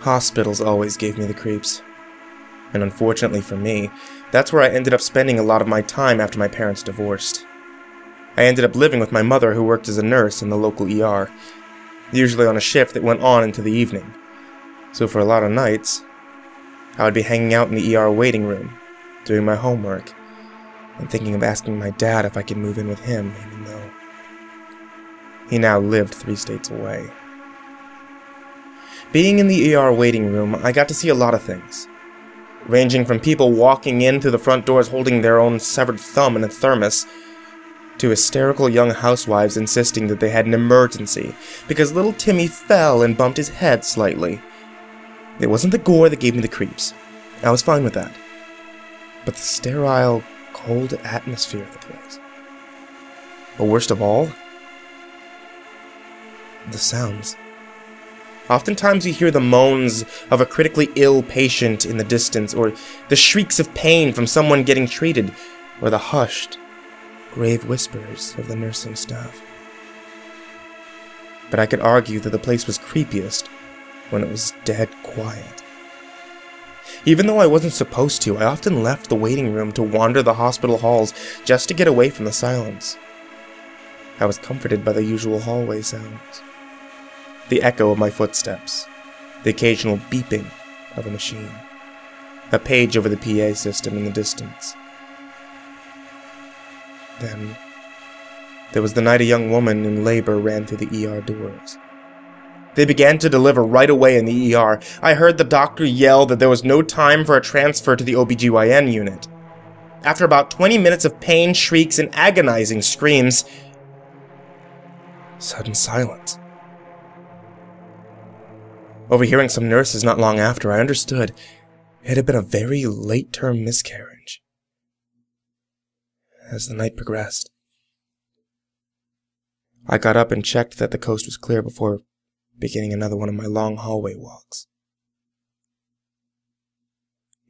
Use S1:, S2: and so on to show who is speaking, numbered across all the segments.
S1: Hospitals always gave me the creeps. And unfortunately for me, that's where I ended up spending a lot of my time after my parents divorced. I ended up living with my mother, who worked as a nurse in the local ER, usually on a shift that went on into the evening. So for a lot of nights, I would be hanging out in the ER waiting room, doing my homework, and thinking of asking my dad if I could move in with him, even though he now lived 3 states away. Being in the ER waiting room, I got to see a lot of things, ranging from people walking in through the front doors holding their own severed thumb in a thermos, to hysterical young housewives insisting that they had an emergency because little Timmy fell and bumped his head slightly. It wasn't the gore that gave me the creeps. I was fine with that. But the sterile, cold atmosphere of the place. But worst of all, the sounds. Oftentimes you hear the moans of a critically ill patient in the distance, or the shrieks of pain from someone getting treated, or the hushed, grave whispers of the nursing staff. But I could argue that the place was creepiest when it was dead quiet. Even though I wasn't supposed to, I often left the waiting room to wander the hospital halls just to get away from the silence. I was comforted by the usual hallway sounds. The echo of my footsteps, the occasional beeping of a machine, a page over the PA system in the distance. Then, there was the night a young woman in labor ran through the ER doors. They began to deliver right away in the ER. I heard the doctor yell that there was no time for a transfer to the OBGYN unit. After about 20 minutes of pain, shrieks, and agonizing screams, sudden silence. Overhearing some nurses not long after, I understood it had been a very late-term miscarriage. As the night progressed, I got up and checked that the coast was clear before beginning another one of my long hallway walks.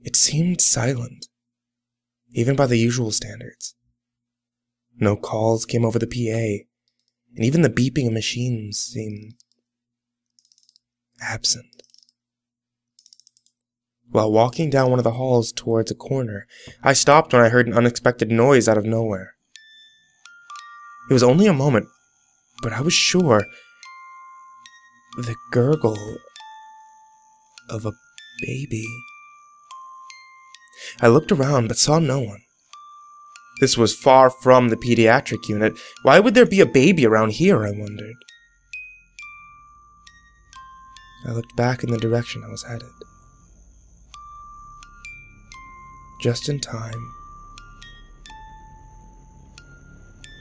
S1: It seemed silent, even by the usual standards. No calls came over the PA, and even the beeping of machines seemed absent. While walking down one of the halls towards a corner, I stopped when I heard an unexpected noise out of nowhere. It was only a moment, but I was sure the gurgle of a baby. I looked around but saw no one. This was far from the pediatric unit. Why would there be a baby around here, I wondered. I looked back in the direction I was headed. Just in time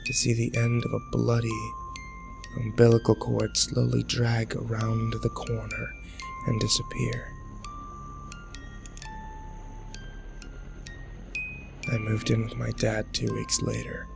S1: to see the end of a bloody umbilical cord slowly drag around the corner and disappear. I moved in with my dad 2 weeks later.